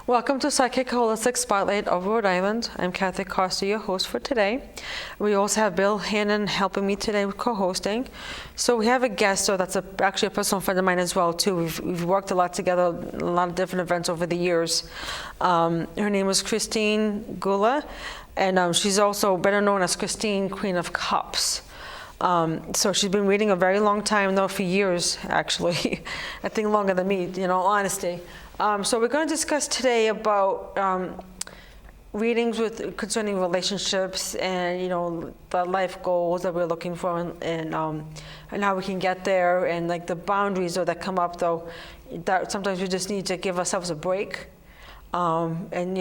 Welcome to Psychic Holistic Spotlight of Rhode Island. I'm Kathy Costa, your host for today. We also have Bill Hannon helping me today with co-hosting. So we have a guest, so that's actually a personal friend of mine as well too. We've worked a lot together, a lot of different events over the years. Her name is Kristene Gulla, and she's also better known as Kristene, Queen of Cups. So she's been reading a very long time, though, for years, actually. I think longer than me, in all honesty. So we're going to discuss today about readings concerning relationships and, the life goals that we're looking for and how we can get there and like the boundaries that come up, though, that sometimes we just need to give ourselves a break and,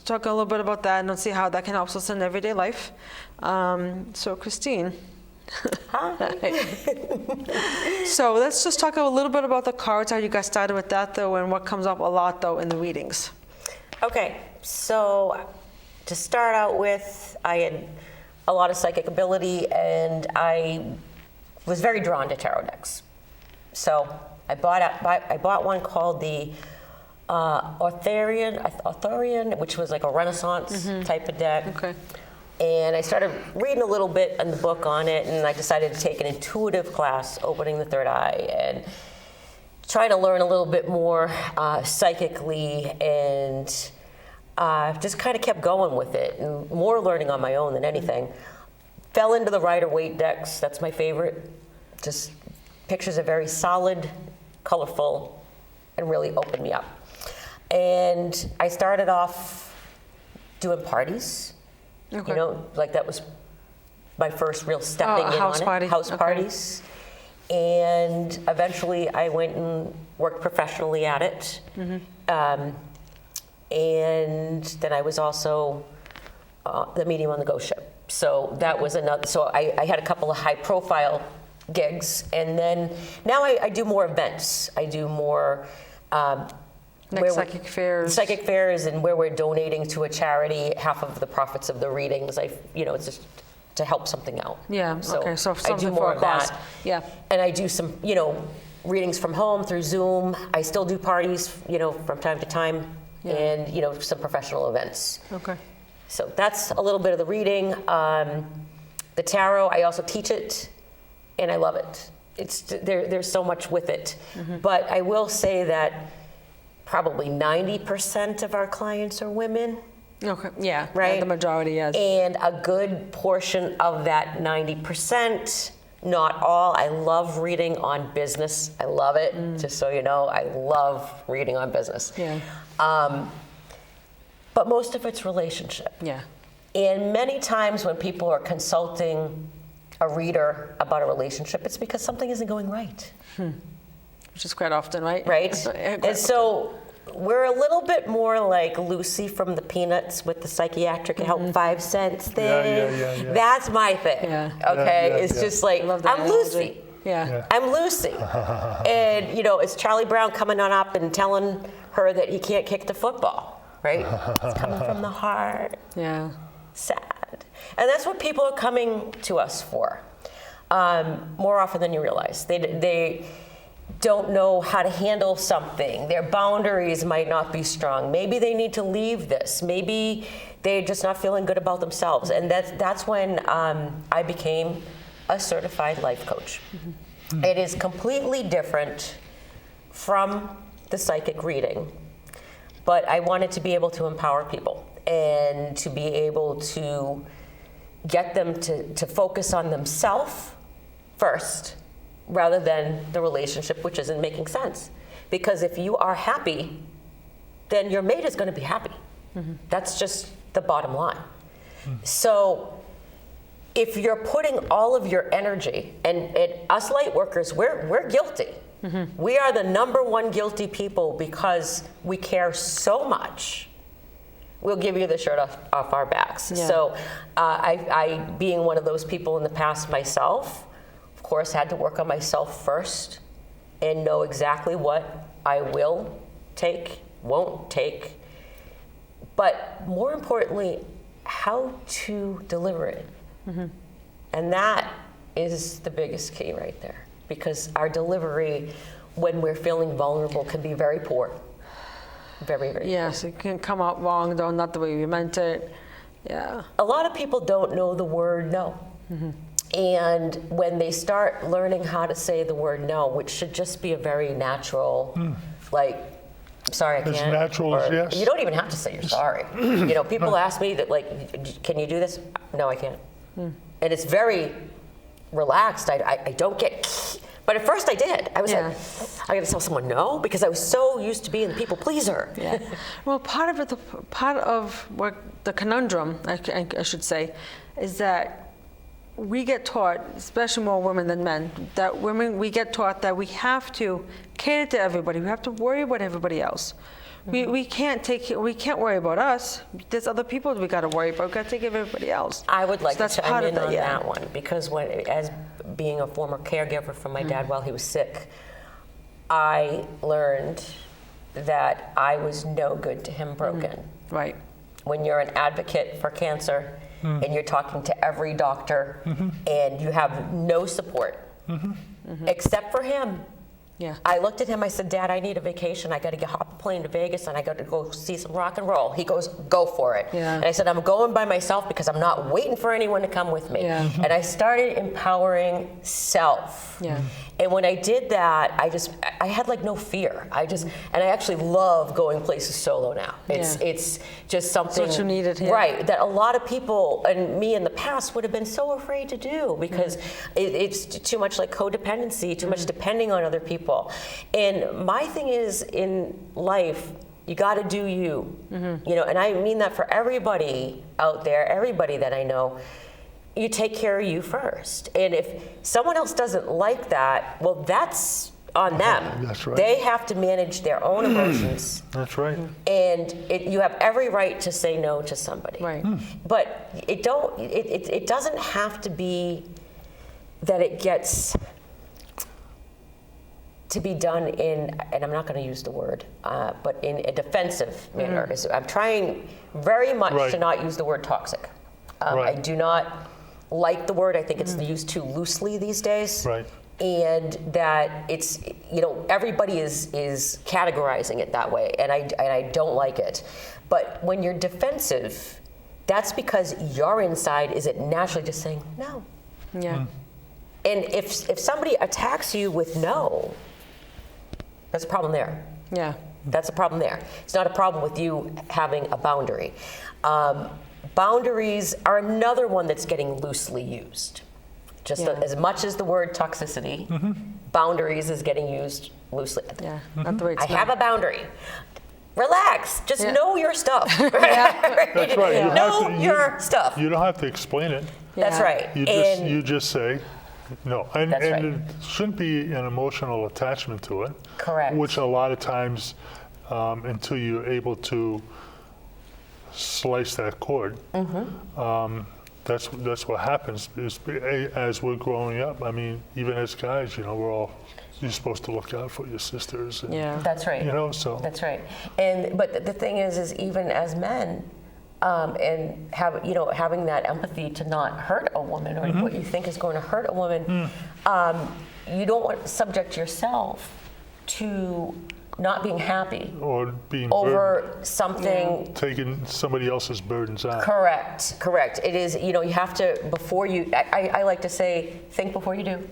talk a little bit about that and see how that can help us in everyday life. So Kristene. Hi. So let's just talk a little bit about the cards, how you got started with that, though, and what comes up a lot, though, in the readings. Okay, so to start out with, I had a lot of psychic ability, and I was very drawn to tarot decks. So I bought one called the Arthurian, which was like a Renaissance type of deck. Okay. And I started reading a little bit in the book on it, and I decided to take an intuitive class, opening the third eye, and try to learn a little bit more psychically, and just kind of kept going with it, and more learning on my own than anything. Fell into the Rider-Waite decks. That's my favorite. Just pictures are very solid, colorful, and really opened me up. And I started off doing parties. Okay. Like that was my first real stepping in house on party. it. House Okay. parties. And eventually I went and worked professionally at it. And then I was also the medium on the ghost ship. So that was another, so I had a couple of high profile gigs. And then now I do more events. I do more Like psychic fairs. Psychic fairs, and where we're donating to a charity, half of the profits of the readings. It's just to help something out. Yeah. Okay. So I do something more for a of cause. that. Yeah. And I do some, readings from home through Zoom. I still do parties, from time to time, and some professional events. Okay. So that's a little bit of the reading. The tarot, I also teach it, and I love it. There's so much with it. But I will say that probably 90% of our clients are women. Okay. Yeah. Right? The majority, yes. And a good portion of that 90%, not all. I love reading on business. I love it. Just so you know, I love reading on business. Yeah. But most of it's relationship. Yeah. And many times when people are consulting a reader about a relationship, it's because something isn't going right. Which is quite often, right? Right? Quite And so we're a little bit more like Lucy from the Peanuts with the psychiatric help 5 cents thing. Yeah. That's my thing. Yeah. Okay? Yeah. It's just like, I love that I'm analogy. Lucy. Yeah. I'm Lucy. And, it's Charlie Brown coming on up and telling her that he can't kick the football, right? It's coming from the heart. Yeah. Sad. And that's what people are coming to us for, more often than you realize. They don't know how to handle something. Their boundaries might not be strong. Maybe they need to leave this. Maybe they're just not feeling good about themselves. And that's when I became a certified life coach. It is completely different from the psychic reading, but I wanted to be able to empower people and to be able to get them to focus on themselves first, rather than the relationship, which isn't making sense. Because if you are happy, then your mate is going to be happy. That's just the bottom line. So if you're putting all of your energy, and us light workers, we're guilty. We are the #1 guilty people because we care so much. We'll give you the shirt off our backs. Yeah. So I, being one of those people in the past myself, of course, had to work on myself first and know exactly what I will take, won't take, but more importantly, how to deliver it. And that is the biggest key right there, because our delivery when we're feeling vulnerable can be very poor. Very, very Yes, it can come out wrong, though, not the way we meant it. Yeah. A lot of people don't know the word no. And when they start learning how to say the word no, which should just be a very natural, like, sorry, I can't. As natural as yes. You don't even have to say you're sorry. People ask me that, like, can you do this? No, I can't. And it's very relaxed. I don't get, but at first I did. I was like, I got to tell someone no, because I was so used to being the people pleaser. Yeah. Well, part of what the conundrum, I should say, is that we get taught, especially more women than men, that we get taught that we have to cater to everybody. We have to worry about everybody else. We can't worry about us. There's other people we got to worry about. We got to take care of everybody else. I would like So to that's chime part of in it, on yeah. that one, because as being a former caregiver for my dad while he was sick, I learned that I was no good to him broken. Right. When you're an advocate for cancer and you're talking to every doctor and you have no support except for him. Yeah. I looked at him, I said, Dad, I need a vacation. I got to hop a plane to Vegas and I got to go see some rock and roll. He goes, go for it. Yeah. And I said, I'm going by myself because I'm not waiting for anyone to come with me. Yeah. And I started empowering self. Yeah. And when I did that, I had like no fear. And I actually love going places solo now. It's just something. what you needed, yeah. Right, that a lot of people, and me in the past, would have been so afraid to do because it's too much like codependency, too much depending on other people. And my thing is, in life, you got to do you. And I mean that for everybody out there, everybody that I know. You take care of you first. And if someone else doesn't like that, well, that's on them. That's right. They have to manage their own emotions. That's right. And you have every right to say no to somebody. Right. But it doesn't have to be that it gets to be done in, and I'm not going to use the word, but in a defensive manner. I'm trying very much to not use the word toxic. I do not like the word. I think it's used too loosely these days. Right. And that it's, everybody is categorizing it that way, and I don't like it. But when you're defensive, that's because your inside is it naturally just saying no. Yeah. And if somebody attacks you with no, that's a problem there. Yeah. That's a problem there. It's not a problem with you having a boundary. Boundaries are another one that's getting loosely used. Just as much as the word toxicity, boundaries is getting used loosely. Yeah. Not the way it's I have a boundary. Relax. Just know your stuff. That's right. You Know have to- your stuff. You don't have to explain it. That's Yeah. right. You just say no. And That's right. there shouldn't be an emotional attachment to it. Correct. Which a lot of times, until you're able to slice that cord, that's what happens. As we're growing up, I mean, even as guys, you're supposed to look out for your sisters. And, Yeah. That's right. So. That's right. But the thing is even as men, and having that empathy to not hurt a woman or what you think is going to hurt a woman, you don't want to subject yourself to not being happy Or being over something. taking somebody else's burdens out. Correct. It is, you have to, before you, I like to say, think before you do,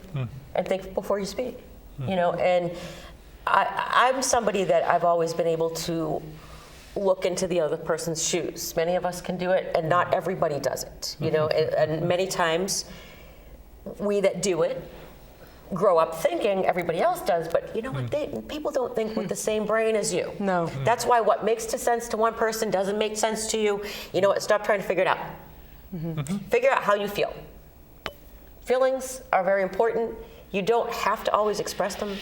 and think before you speak, and I'm somebody that I've always been able to look into the other person's shoes. Many of us can do it, and not everybody does it, and many times we that do it grow up thinking everybody else does, but you know what? People don't think with the same brain as you. No. That's why what makes sense to one person doesn't make sense to you. You know what? Stop trying to figure it out. Figure out how you feel. Feelings are very important. You don't have to always express them.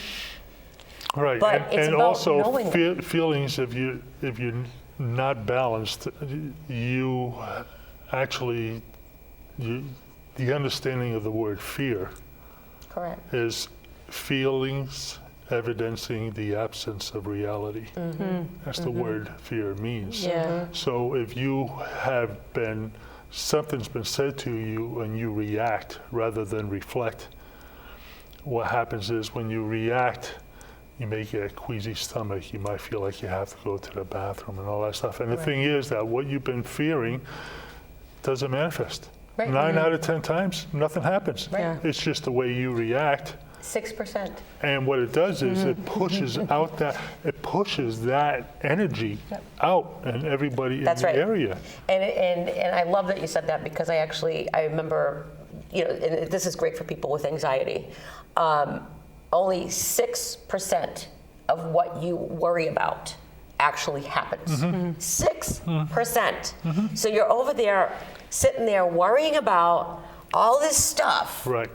Right, But it's and about also knowing feelings. If you're not balanced, you actually the understanding of the word fear Correct. is feelings evidencing the absence of reality. That's the word fear means. Yeah. So if you have something's been said to you and you react rather than reflect, what happens is when you react, you may get a queasy stomach, you might feel like you have to go to the bathroom and all that stuff. And the thing is that what you've been fearing doesn't manifest. Right. 9 out of 10 times, nothing happens. Yeah. It's just the way you react. 6%. And what it does is it pushes that energy out and everybody in That's the right. area. And I love that you said that, because I remember, and this is great for people with anxiety. Only 6% of what you worry about actually happens. 6%. So you're over there, sitting there worrying about all this stuff. Right.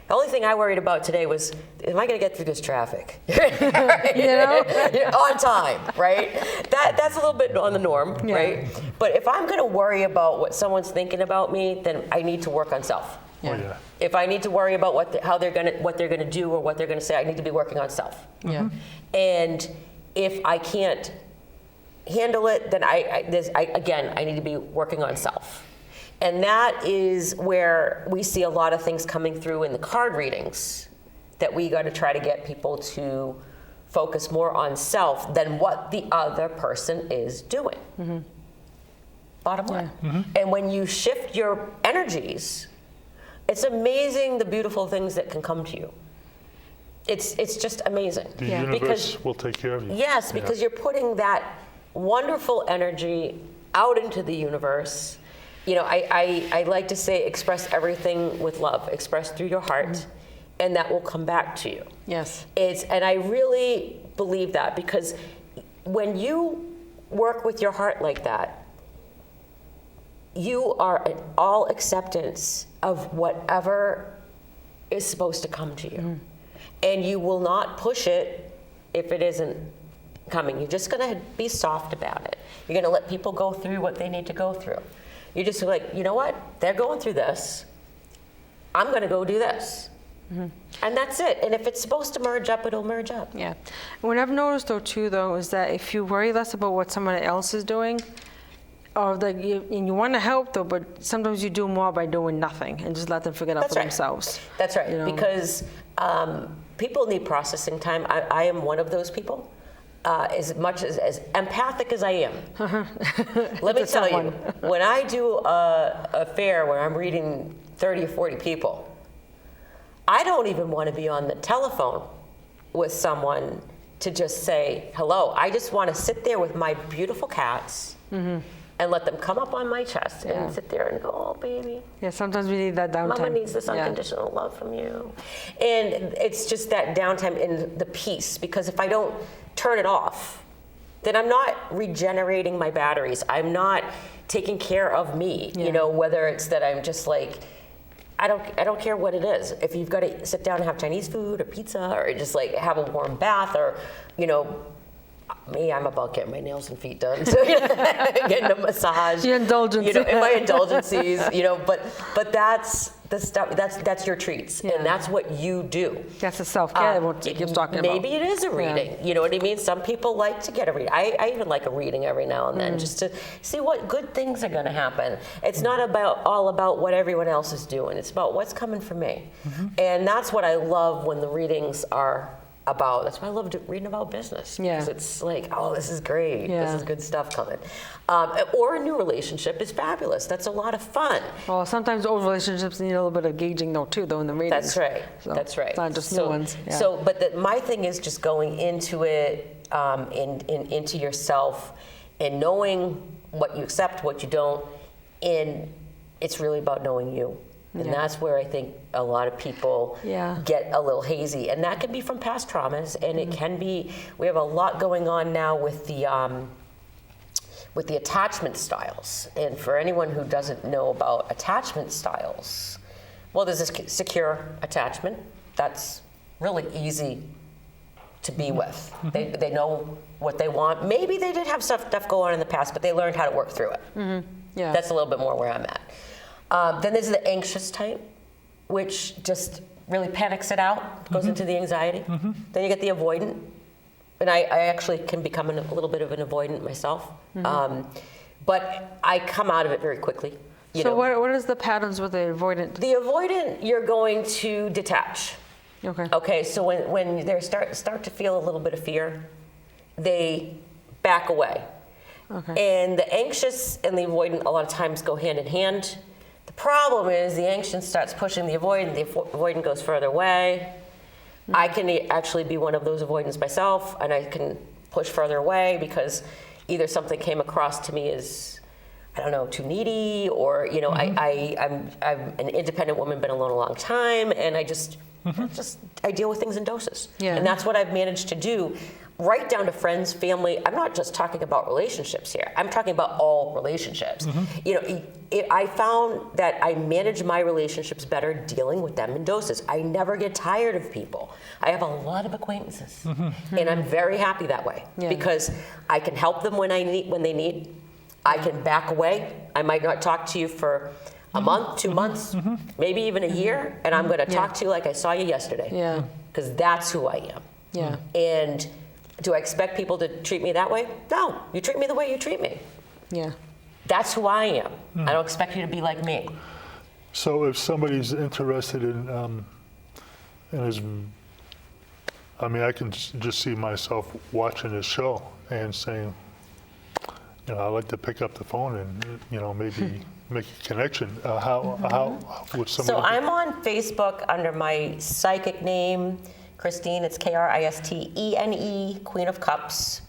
The only thing I worried about today was, am I going to get through this traffic? On time, right? That's a little bit on the norm, right? But if I'm going to worry about what someone's thinking about me, then I need to work on self. Oh, yeah. If I need to worry about what they're going to do or what they're going to say, I need to be working on self. Yeah. And if I can't handle it, then I need to be working on self. And that is where we see a lot of things coming through in the card readings, that we got to try to get people to focus more on self than what the other person is doing. Bottom line. And when you shift your energies, it's amazing the beautiful things that can come to you. It's just amazing. The universe will take care of you. Yes, because you're putting that wonderful energy out into the universe. I like to say, express everything with love. Express through your heart, and that will come back to you. Yes. And I really believe that, because when you work with your heart like that, you are in all acceptance of whatever is supposed to come to you. And you will not push it if it isn't coming. You're just going to be soft about it. You're going to let people go through what they need to go through. You're just like, you know what? They're going through this. I'm going to go do this. And that's it. And if it's supposed to merge up, it'll merge up. Yeah. What I've noticed though is that if you worry less about what someone else is doing, or and you want to help though, but sometimes you do more by doing nothing and just let them figure it out for themselves. That's right. Because people need processing time. I am one of those people. As much as empathic as I am, let me tell you, when I do a fair where I'm reading 30 or 40 people, I don't even want to be on the telephone with someone to just say hello. I just want to sit there with my beautiful cats and let them come up on my chest and sit there and go, oh, baby. Yeah, sometimes we need that downtime. Mama needs this unconditional love from you. And it's just that downtime and the peace, because if I don't turn it off, then I'm not regenerating my batteries. I'm not taking care of me, whether it's that I'm just like, I don't care what it is. If you've got to sit down and have Chinese food or pizza, or just like have a warm bath, or, me, I'm about getting my nails and feet done, so getting a massage. Your indulgences. In my indulgences, but that's the stuff. That's your treats, and that's what you do. That's the self-care what you're talking about. Maybe it is a reading. You know what I mean? Some people like to get a reading. I even like a reading every now and then, just to see what good things are going to happen. It's not all about what everyone else is doing. It's about what's coming for me, and that's what I love when the readings are about. That's why I love reading about business. Because it's like, oh, this is great. This is good stuff coming. Or a new relationship is fabulous. That's a lot of fun. Well, sometimes old relationships need a little bit of gauging though too, in the readings. That's right. So That's right. It's not just new ones. Yeah. So, but my thing is just going into it, into yourself, and knowing what you accept, what you don't, and it's really about knowing you. And that's where I think a lot of people get a little hazy. And that can be from past traumas, and it can be, we have a lot going on now with the attachment styles. And for anyone who doesn't know about attachment styles, well, there's this secure attachment. That's really easy to be with. They know what they want. Maybe they did have stuff go on in the past, but they learned how to work through it. That's a little bit more where I'm at. Then there's the anxious type, which just really panics it out, goes into the anxiety. Then you get the avoidant, and I actually can become a little bit of an avoidant myself. But I come out of it very quickly. So what is the patterns with the avoidant? The avoidant, you're going to detach. Okay. Okay, so when they start to feel a little bit of fear, they back away. Okay. And the anxious and the avoidant a lot of times go hand in hand. The problem is the anxious starts pushing the avoidant goes further away. I can actually be one of those avoidants myself, and I can push further away because either something came across to me as, I don't know, too needy, or I'm an independent woman, been alone a long time, and I deal with things in doses. Yeah. And that's what I've managed to do, right down to friends, family. I'm not just talking about relationships here. I'm talking about all relationships. I found that I manage my relationships better dealing with them in doses. I never get tired of people. I have a lot of acquaintances, and I'm very happy that way because I can help them when they need. I can back away. I might not talk to you for a month, 2 months, maybe even a year, and I'm going to talk to you like I saw you yesterday. Yeah. Because that's who I am. Yeah. And do I expect people to treat me that way? No. You treat me the way you treat me. Yeah. That's who I am. I don't expect you to be like me. So if somebody's interested in I can just see myself watching this show and saying, I'd like to pick up the phone and, maybe make a connection. How would somebody? So I'm on Facebook under my psychic name, Kristene. It's Kristene, Queen of Cups.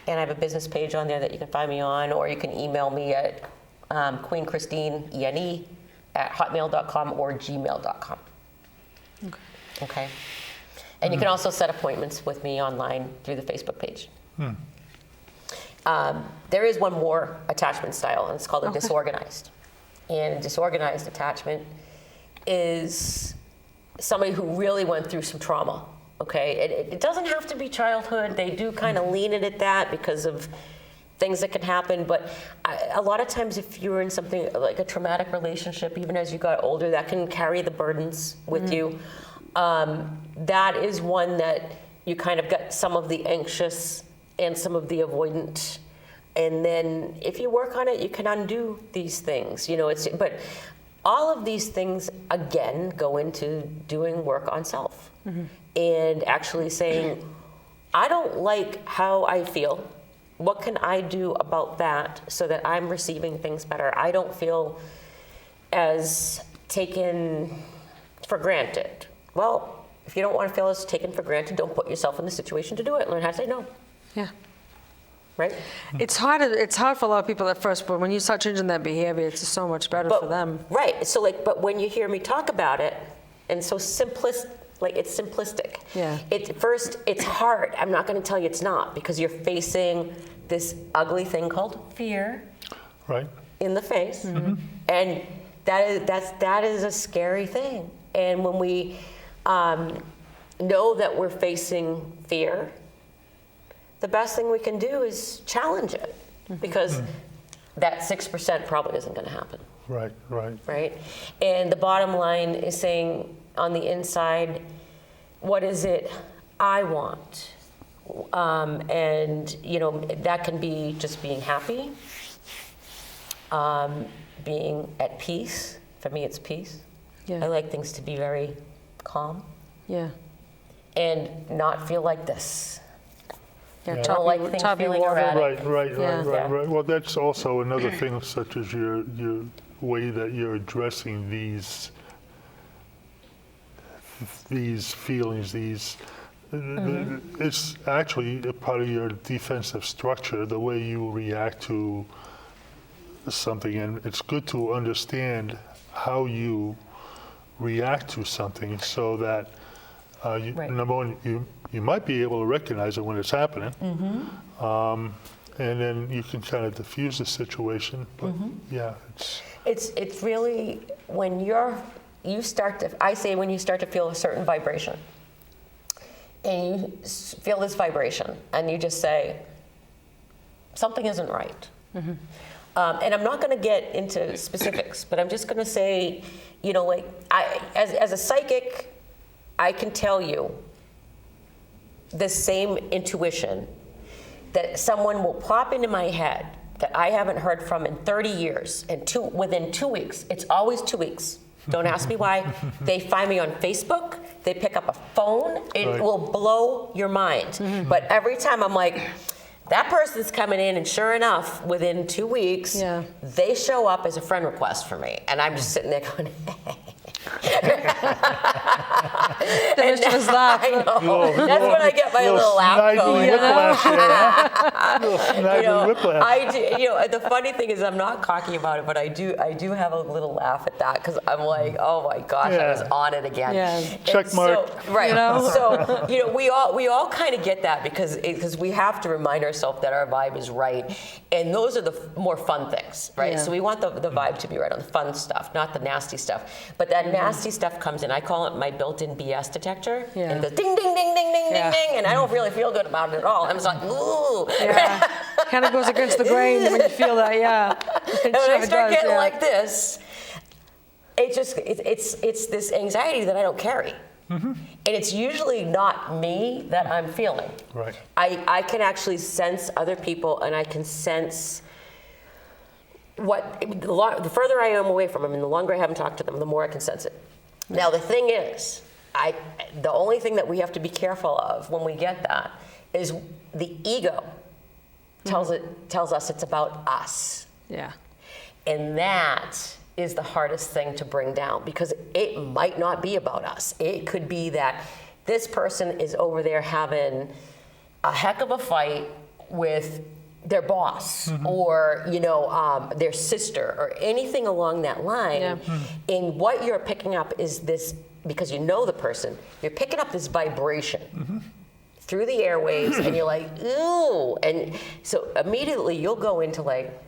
And I have a business page on there that you can find me on, or you can email me at queenkristene, @hotmail.com or gmail.com. Okay. And you can also set appointments with me online through the Facebook page. There is one more attachment style, and it's called a disorganized. And a disorganized attachment is somebody who really went through some trauma. Okay, it doesn't have to be childhood. They do kind of lean it at that because of things that can happen. But a lot of times, if you're in something like a traumatic relationship, even as you got older, that can carry the burdens with you. That is one that you kind of got some of the anxious and some of the avoidant. And then if you work on it, you can undo these things. But all of these things, again, go into doing work on self. And actually saying, I don't like how I feel. What can I do about that so that I'm receiving things better? I don't feel as taken for granted. Well, if you don't want to feel as taken for granted, don't put yourself in the situation to do it. Learn how to say no. Yeah. Right? It's hard for a lot of people at first, but when you start changing that behavior, it's just so much better for them. Right. So but when you hear me talk about it, and so it's simplistic. Yeah. First, it's hard. I'm not going to tell you it's not, because you're facing this ugly thing called fear. Right. In the face. And that is a scary thing. And when we know that we're facing fear, the best thing we can do is challenge it, because that 6% probably isn't going to happen. Right. Right? And the bottom line is saying on the inside, what is it I want? And, that can be just being happy, being at peace. For me, it's peace. Yeah. I like things to be very calm. Yeah. And not feel like this. Yeah. I don't like things feeling erratic. Right. Well, that's also another thing, such as your way that you're addressing these feelings, it's actually a part of your defensive structure, the way you react to something, and it's good to understand how you react to something so that number one, you might be able to recognize it when it's happening, and then you can kind of diffuse the situation. But it's really when you start to feel a certain vibration, and you feel this vibration, and you just say, something isn't right. And I'm not going to get into specifics, but I'm just going to say, as a psychic, I can tell you the same intuition that someone will pop into my head that I haven't heard from in 30 years, and within 2 weeks. It's always 2 weeks. Don't ask me why. They find me on Facebook. They pick up a phone. It Right. will blow your mind. But every time I'm like, that person's coming in, and sure enough, within 2 weeks, Yeah. they show up as a friend request for me. And I'm just sitting there going, The mischievous laugh. I know. That's when I get my little laugh snidely going. whiplash there, huh? Little snidely whiplash. I do. The funny thing is, I'm not cocky about it, but I do have a little laugh at that because I'm like, oh my gosh, I was Yeah. on it again. Yeah. And Check mark. So, right. You know? So we all kind of get that because we have to remind ourselves that our vibe is right, and those are the more fun things, right? Yeah. So we want the vibe to be right on the fun stuff, not the nasty stuff. But that nasty stuff comes in. I call it my built-in BS detector. Yeah. And it goes ding, ding, ding, ding, ding, Yeah. ding, ding, and I don't really feel good about it at all. I'm just like, ooh. Yeah. Kind of goes against the grain when you feel that, yeah. And when I start getting like this, it's this anxiety that I don't carry. And it's usually not me that I'm feeling. Right. I can actually sense other people, and I can sense the further I am away from them, and the longer I haven't talked to them, the more I can sense it. Now the thing is, the only thing that we have to be careful of when we get that is the ego tells us it's about us. Yeah. And that is the hardest thing to bring down, because it might not be about us. It could be that this person is over there having a heck of a fight with their boss or their sister or anything along that line. Yeah. And what you're picking up is this, because you know the person, you're picking up this vibration through the airwaves, and you're like, ooh. And so immediately you'll go into like,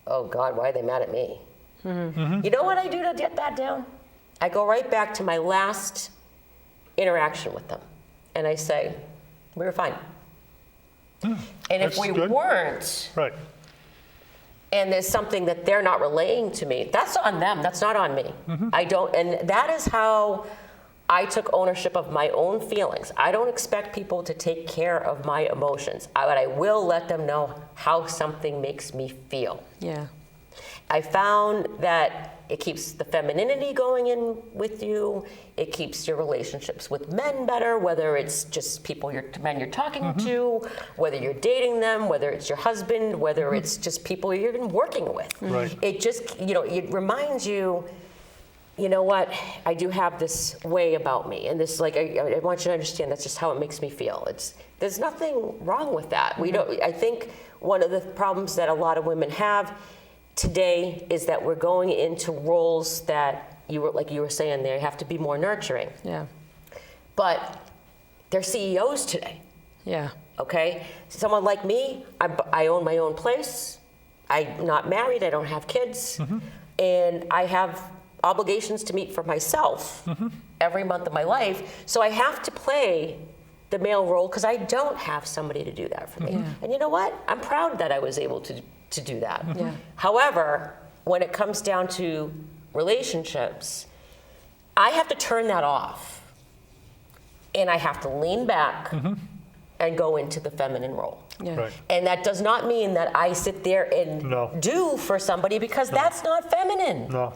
oh God, why are they mad at me? You know what I do to get that down? I go right back to my last interaction with them, and I say, we were fine. And if That's we good. weren't, Right. and there's something that they're not relaying to me, that's on them, that's not on me. I don't, and that is how I took ownership of my own feelings. I don't expect people to take care of my emotions, but I will let them know how something makes me feel. Yeah. I found that it keeps the femininity going in with you. It keeps your relationships with men better, whether it's just men you're talking to, whether you're dating them, whether it's your husband, whether it's just people you're even working with. Right. It just, it reminds you, you know what, I do have this way about me. And this, I want you to understand that's just how it makes me feel. There's nothing wrong with that. I think one of the problems that a lot of women have today is that we're going into roles that you were saying there, you have to be more nurturing. Yeah. But they're CEOs today, Yeah. okay? Someone like me, I own my own place. I'm not married, I don't have kids, and I have obligations to meet for myself every month of my life. So I have to play the male role because I don't have somebody to do that for me. And you know what? I'm proud that I was able to do that. Yeah. However, when it comes down to relationships, I have to turn that off. And I have to lean back and go into the feminine role. Yeah. Right. And that does not mean that I sit there and No. do for somebody, because that's not feminine. No.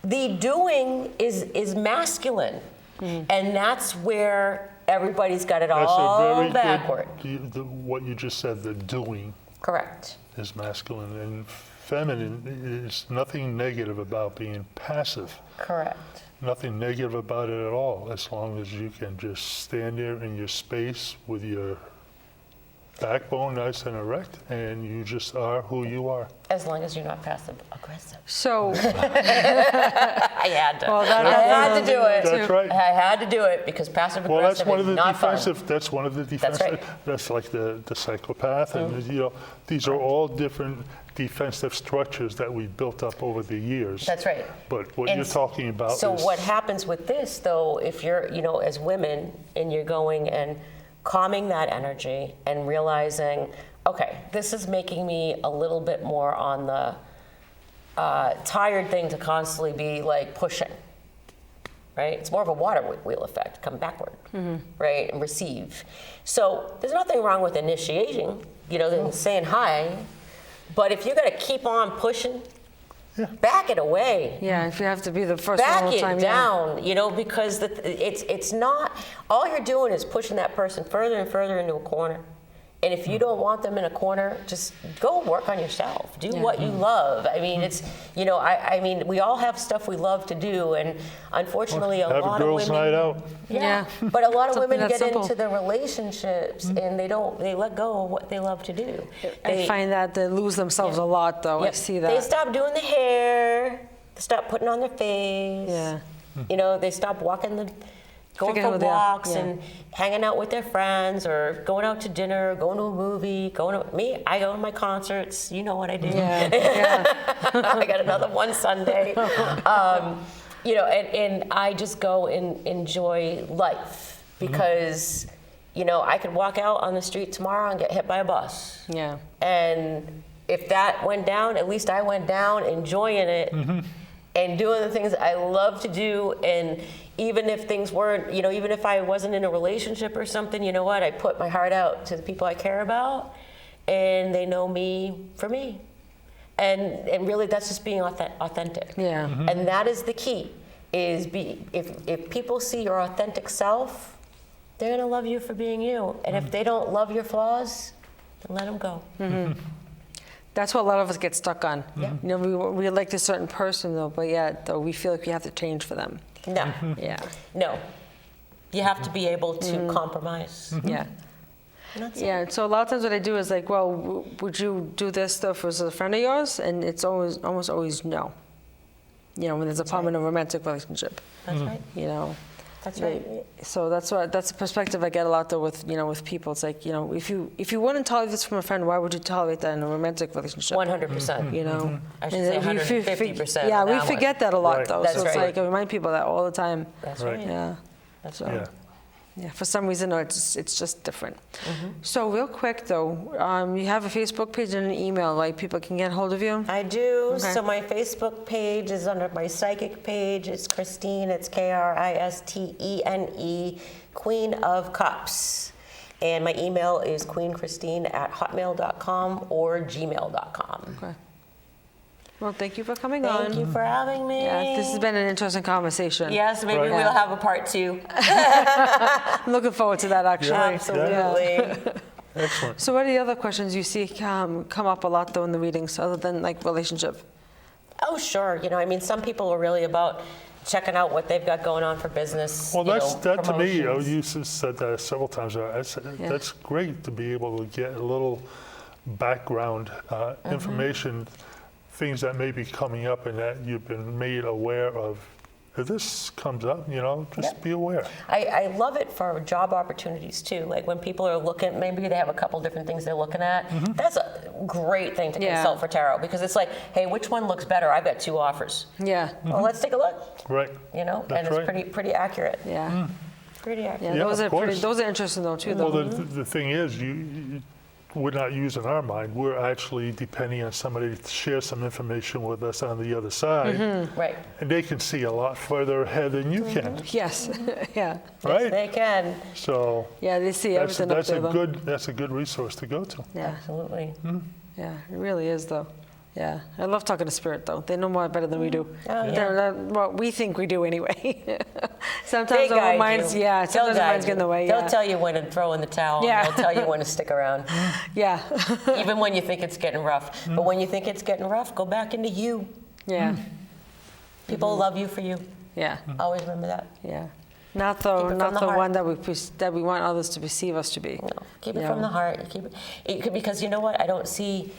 The doing is masculine. And that's where everybody's got it That's all a very backward. good. What you just said, the doing Correct. is masculine, and feminine is nothing negative about being passive. Correct. Nothing negative about it at all, as long as you can just stand there in your space with your backbone nice and erect, and you just are who you are. As long as you're not passive aggressive. So, I had to. well, I had to do it. That's right. I had to do it because passive Well, that's aggressive one of is the not fun. defensive. That's one of the defensive. right. That's like the psychopath, and these are all different defensive structures that we built up over the years. That's right. But what And you're talking about So is what happens with this, though, if you're, as women, and you're going and calming that energy and realizing, okay, this is making me a little bit more on the tired thing to constantly be like pushing, right? It's more of a water wheel effect, come backward, right, and receive. So there's nothing wrong with initiating, and saying hi, but if you're gonna keep on pushing, back it away. Yeah, if you have to be the first one all Back the it time. down, you know, because it's not, all you're doing is pushing that person further and further into a corner. And if you don't want them in a corner, just go work on yourself. Do what you love. I mean, it's, you know, I mean, we all have stuff we love to do, and unfortunately, a Have lot a of girls' women. night out. Yeah, but a lot of Something women that's get simple. into their relationships and they let go of what they love to do. I find that they lose themselves a lot, though. I Yep. see that. They stop doing the hair. They stop putting on their face. Yeah. You know, they stop going Forget for who they are. walks Yeah. and hanging out with their friends, or going out to dinner, going to a movie, I go to my concerts. You know what I do. Yeah. Yeah. I got another one Sunday. You know, and I just go and enjoy life because, you know, I could walk out on the street tomorrow and get hit by a bus. Yeah. And if that went down, at least I went down enjoying it and doing the things I love to do. And even if things weren't, you know, even if I wasn't in a relationship or something, you know what? I put my heart out to the people I care about, and they know me for me. And really, that's just being authentic. Yeah. And that is the key. If people see your authentic self, they're gonna love you for being you. And if they don't love your flaws, then let them go. That's what a lot of us get stuck on. Yeah. You know, we like this certain person, though, but though we feel like we have to change for them. No. Yeah. No. You have to be able to compromise. Yeah. And that's it. Yeah, so a lot of times what I do is like, well, would you do this stuff as a friend of yours? And it's almost always no. You know, when there's a problem in a romantic relationship, That's right. you know. That's right. So that's the perspective I get a lot though with, you know, with people. It's like, you know, if you wouldn't tolerate this from a friend, why would you tolerate that in a romantic relationship? 100%. You know, I should say And if you 150%. Yeah, on we that one. forget that a lot Right. though. That's so it's right. like I remind people of that all the time. That's Right. right. Yeah. That's So, right. Yeah. for some reason, no, it's just different. So real quick though, you have a Facebook page and an email, right? People can get hold of you. I do. Okay. So my Facebook page is under my psychic page. It's Kristene. It's Kristene, Queen of Cups. And my email is queenkristene@hotmail.com or gmail.com. Okay. Well, thank you for coming on. Thank you for having me. Yeah, this has been an interesting conversation. Yes, maybe Right. we'll have a part 2. I'm looking forward to that actually. Absolutely. Excellent. So what are the other questions you see come up a lot though in the readings other than like relationship? Oh, sure. You know, I mean, some people are really about checking out what they've got going on for business. Well, you that to me, promotions. you said that several times. That's great to be able to get a little background information, things that may be coming up and that you've been made aware of. If this comes up, you know, just be aware. I love it for job opportunities too. Like when people are looking, maybe they have a couple different things they're looking at. That's a great thing to consult for tarot because it's like, hey, which one looks better? I've got 2 offers. Yeah. Well, let's take a look. Right. You know, That's and it's right. pretty accurate. Yeah. Pretty accurate. Yeah. Yeah, Those of are pretty. course. Those are interesting though too. Well, Though. the thing is, we're not using our mind. We're actually depending on somebody to share some information with us on the other side, Right. and they can see a lot further ahead than you can, Yes. Yeah. right? They can. So Yeah. They see that's everything up there though. that's a good resource to go to. Yeah. Absolutely. Yeah. It really is though. Yeah. I love talking to spirit though. They know more better than we do. Oh, yeah. Well, we think we do anyway. They Sometimes our guide minds. you. Yeah. They'll Sometimes our guide minds get in the you. way. They'll Yeah. tell you when to throw in the towel. Yeah. And they'll tell you when to stick around. Yeah. Even when you think it's getting rough. But when you think it's getting rough, go back into you. Yeah. People love you for you. Yeah. Always remember that. Yeah. Not Keep it the from not the the heart. one that we want others to perceive us to be. No, keep it You from know? the heart. You keep it because you know what? I don't see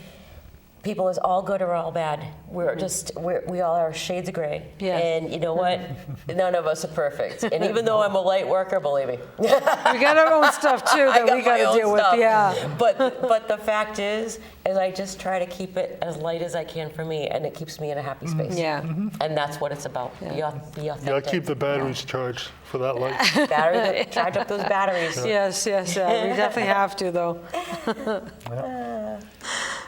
people as all good or all bad. We all are shades of gray. Yeah. And you know what? None of us are perfect. And even though I'm a light worker, believe me, We got our own stuff too I that got we got my to own deal with. stuff. Yeah. But the fact is I just try to keep it as light as I can for me, and it keeps me in a happy space. Yeah. And that's what it's about. Yeah. Be authentic. You gotta keep the batteries charged for that light. Charge up those batteries. Yes. Yes. Yeah. We definitely have to though.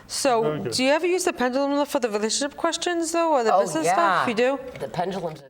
So, Very good. do you ever use the pendulum for the relationship questions though, or the Oh, business yeah. stuff? You do? The pendulums are